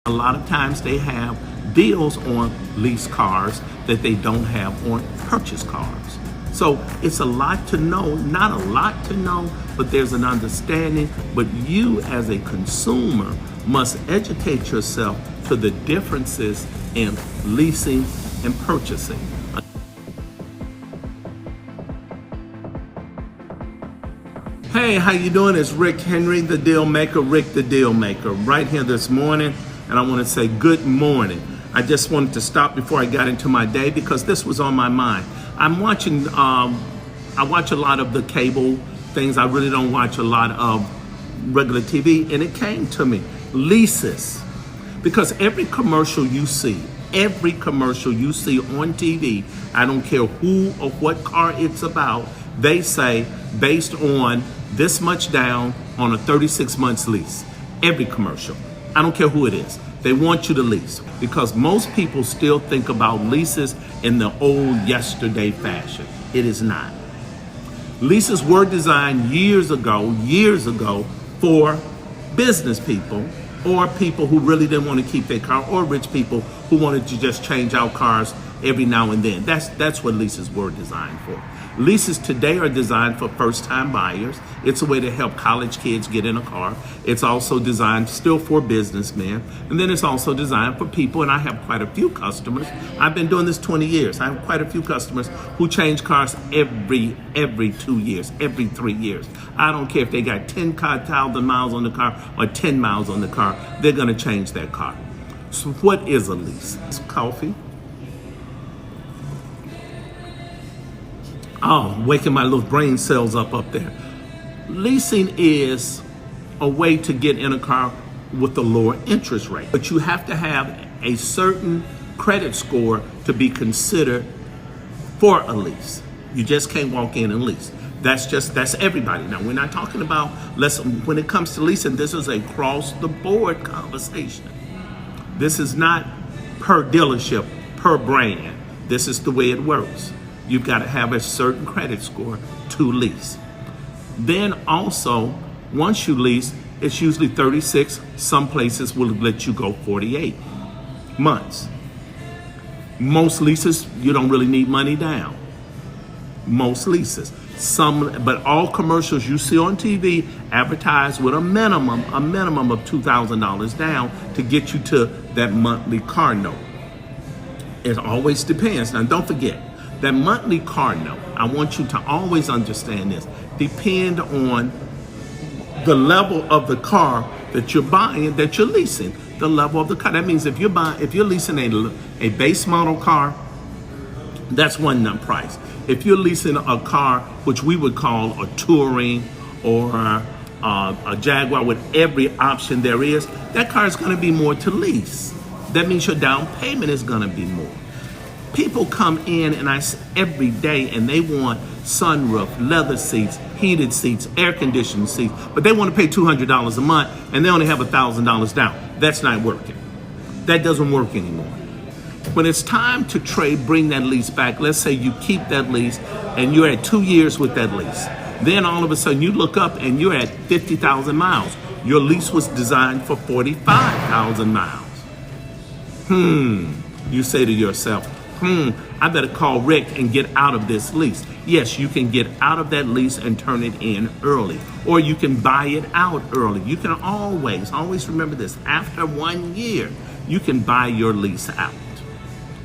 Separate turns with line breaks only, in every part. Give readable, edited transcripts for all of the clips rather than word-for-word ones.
A lot of times they have deals on lease cars that they don't have on purchase cars. So it's a lot to know, not a lot to know, but there's an understanding. But you as a consumer must educate yourself to the differences in leasing and purchasing. Hey, how you doing? It's Rick Henry, the Deal Maker, Rick the Deal Maker, right here this morning. And I want to say good morning. I just wanted to stop before I got into my day because this was on my mind. I'm watching, I watch a lot of the cable things. I really don't watch a lot of regular TV. And it came to me, leases. Because every commercial you see on TV, I don't care who or what car it's about, they say based on this much down on a 36 months lease. Every commercial. I don't care who it is. They want you to lease because most people still think about leases in the old yesterday fashion. It is not. Leases were designed years ago for business people or people who really didn't want to keep their car, or rich people who wanted to just change out cars every now and then. That's what leases were designed for. Leases today are designed for first-time buyers. It's a way to help college kids get in a car. It's also designed still for businessmen. And then it's also designed for people, and I have quite a few customers. I've been doing this 20 years. I have quite a few customers who change cars every 2 years, every 3 years. I don't care if they got 10,000 miles on the car or 10 miles on the car, they're gonna change that car. So what is a lease? It's coffee. Oh, waking my little brain cells up there. Leasing is a way to get in a car with a lower interest rate. But you have to have a certain credit score to be considered for a lease. You just can't walk in and lease. That's everybody. Now, we're not talking about, when it comes to leasing, this is a cross the board conversation. This is not per dealership, per brand. This is the way it works. You've got to have a certain credit score to lease. Then also, once you lease, it's usually 36. Some places will let you go 48 months. Most leases, you don't really need money down. Most leases. But all commercials you see on TV advertise with a minimum of $2,000 down to get you to that monthly car note. It always depends. Now, don't forget, that monthly car note, I want you to always understand this, depend on the level of the car that you're buying, that you're leasing, the level of the car. That means if you're leasing a base model car, that's one price. If you're leasing a car, which we would call a Touring or a Jaguar with every option there is, that car is gonna be more to lease. That means your down payment is gonna be more. People come in every day and they want sunroof, leather seats, heated seats, air conditioned seats, but they want to pay $200 a month and they only have $1,000 down. That's not working. That doesn't work anymore. When it's time to bring that lease back, let's say you keep that lease and you're at 2 years with that lease. Then all of a sudden you look up and you're at 50,000 miles. Your lease was designed for 45,000 miles. You say to yourself, I better call Rick and get out of this lease. Yes, you can get out of that lease and turn it in early, or you can buy it out early. You can always remember this. After 1 year, you can buy your lease out.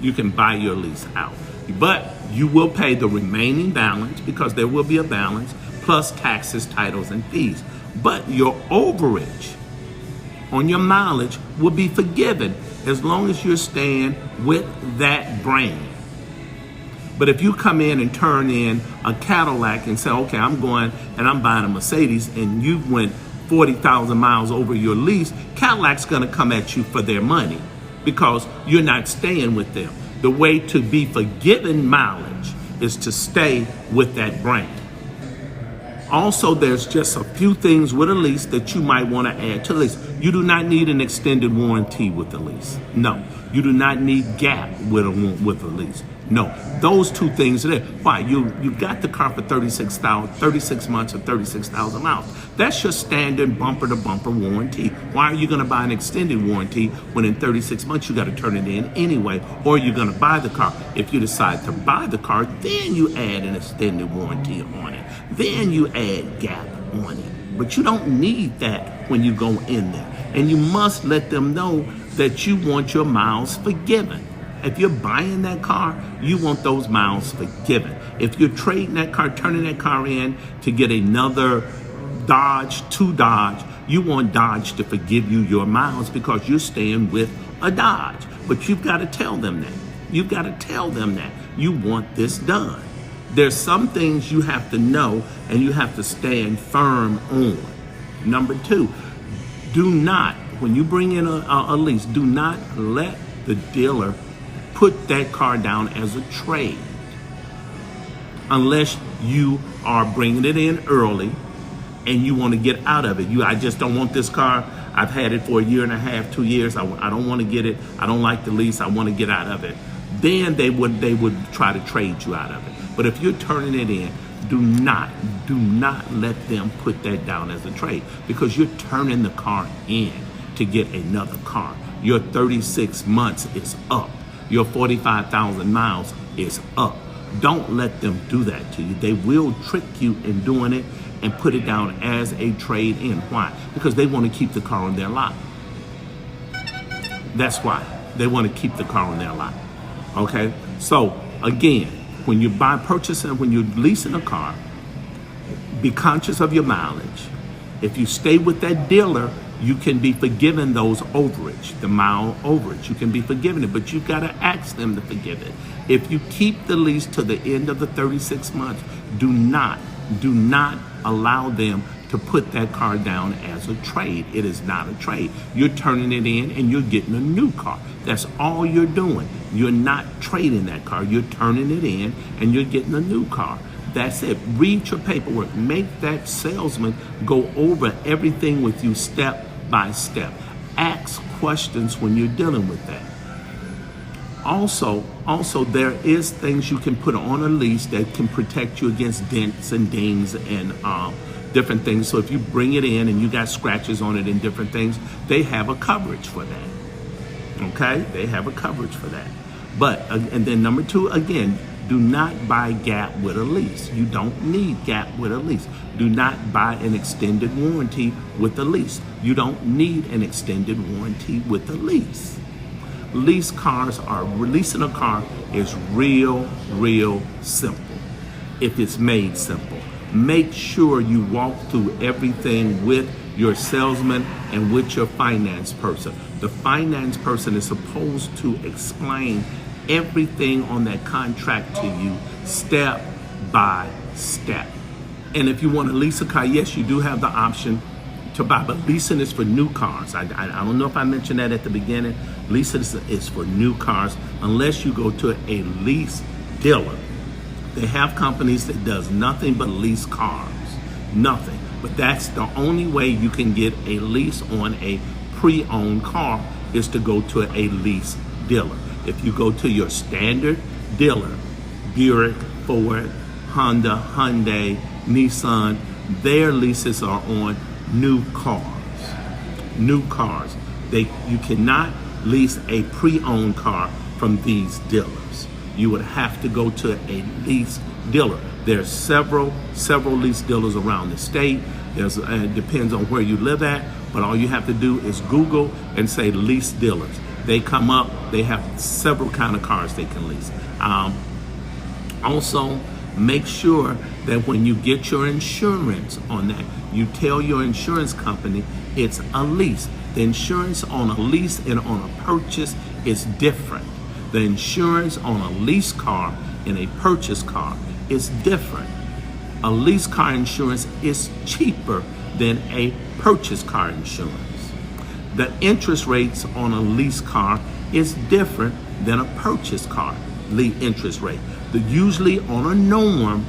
You can buy your lease out, but you will pay the remaining balance because there will be a balance plus taxes, titles, and fees. But your overage on your mileage will be forgiven as long as you're staying with that brand. But if you come in and turn in a Cadillac and say, okay, I'm going and I'm buying a Mercedes, and you went 40,000 miles over your lease, Cadillac's gonna come at you for their money because you're not staying with them. The way to be forgiven mileage is to stay with that brand. Also, there's just a few things with a lease that you might want to add to the lease. You do not need an extended warranty with the lease. No, you do not need GAP with a lease. No, those two things are there. Why? You got the car for 36 months or 36,000 miles. That's your standard bumper-to-bumper warranty. Why are you going to buy an extended warranty when in 36 months you got to turn it in anyway? Or you're going to buy the car. If you decide to buy the car, then you add an extended warranty on it. Then you add gap on it. But you don't need that when you go in there. And you must let them know that you want your miles forgiven. If you're buying that car, you want those miles forgiven. If you're trading that car, turning that car in to get another Dodge, you want Dodge to forgive you your miles because you're staying with a Dodge. But you've got to tell them that. You've got to tell them that you want this done. There's some things you have to know and you have to stand firm on. Number two, do not, when you bring in a lease, do not let the dealer put that car down as a trade unless you are bringing it in early and you want to get out of it. I just don't want this car. I've had it for a year and a half, 2 years. I don't want to get it. I don't like the lease. I want to get out of it. Then they would try to trade you out of it. But if you're turning it in, do not let them put that down as a trade because you're turning the car in to get another car. Your 36 months is up. Your 45,000 miles is up. Don't let them do that to you. They will trick you in doing it and put it down as a trade-in. Why? Because they want to keep the car on their lot. That's why. They want to keep the car on their lot. Okay? So, again, when you're purchasing, when you're leasing a car, be conscious of your mileage. If you stay with that dealer, you can be forgiven those overage, the mile overage. You can be forgiven it, but you've got to ask them to forgive it. If you keep the lease to the end of the 36 months, do not allow them to put that car down as a trade. It is not a trade. You're turning it in and you're getting a new car. That's all you're doing. You're not trading that car. You're turning it in and you're getting a new car. That's it. Read your paperwork. Make that salesman go over everything with you step by step. Ask questions when you're dealing with that. Also, there is things you can put on a lease that can protect you against dents and dings and different things. So if you bring it in and you got scratches on it and different things, they have a coverage for that. Okay? They have a coverage for that. But, and then number two, again, do not buy gap with a lease. You don't need gap with a lease. Do not buy an extended warranty with a lease. You don't need an extended warranty with a lease. Leasing a car is real simple if it's made simple. Make sure you walk through everything with your salesman and with your finance person. The finance person is supposed to explain everything on that contract to you step by step. And if you want to lease a car, yes, you do have the option to buy, but leasing is for new cars. I don't know if I mentioned that at the beginning. Leasing is for new cars unless you go to a lease dealer. They have companies that does nothing but lease cars, nothing. But that's the only way you can get a lease on a pre-owned car is to go to a lease dealer. If you go to your standard dealer, Buick, Ford, Honda, Hyundai, Nissan, their leases are on new cars. New cars. You cannot lease a pre-owned car from these dealers. You would have to go to a lease dealer. There's several lease dealers around the state. It depends on where you live at, but all you have to do is Google and say lease dealers. They come up, they have several kind of cars they can lease. Also, make sure that when you get your insurance on that, you tell your insurance company it's a lease. The insurance on a lease and on a purchase is different. The insurance on a lease car and a purchase car is different. A lease car insurance is cheaper than a purchase car insurance. The interest rates on a lease car is different than a purchase car interest rate. Usually on a norm,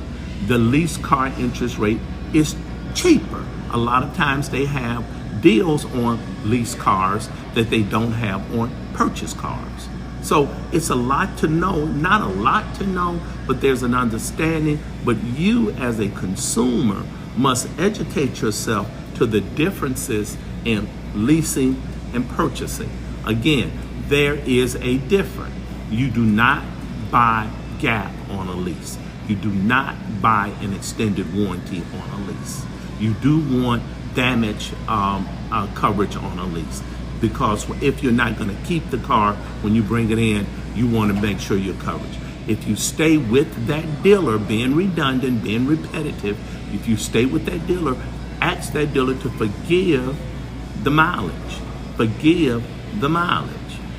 the lease car interest rate is cheaper. A lot of times they have deals on lease cars that they don't have on purchase cars. So it's a lot to know, not a lot to know, but there's an understanding. But you as a consumer must educate yourself to the differences in leasing and purchasing. Again, there is a difference. You do not buy gap on a lease. You do not buy an extended warranty on a lease. You do want damage coverage on a lease, because if you're not going to keep the car when you bring it in, you want to make sure you're covered. If you stay with that dealer, being redundant, being repetitive, if you stay with that dealer, ask that dealer to forgive the mileage. Forgive the mileage.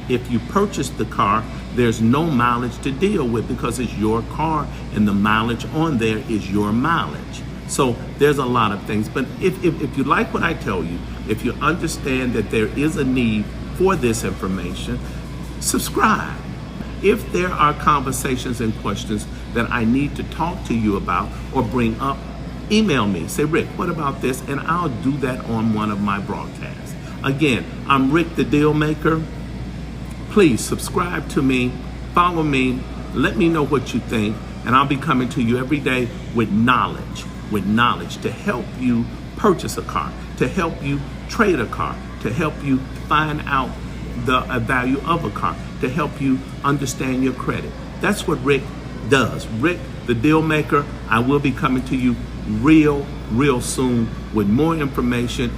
If you purchase the car, there's no mileage to deal with because it's your car and the mileage on there is your mileage. So there's a lot of things. But if you like what I tell you, if you understand that there is a need for this information, subscribe. If there are conversations and questions that I need to talk to you about or bring up, email me. Say, Rick, what about this? And I'll do that on one of my broadcasts. Again, I'm Rick the Deal Maker. Please subscribe to me, follow me, let me know what you think, and I'll be coming to you every day with knowledge to help you purchase a car, to help you trade a car, to help you find out the value of a car, to help you understand your credit. That's what Rick does. Rick, the Deal Maker. I will be coming to you real soon with more information.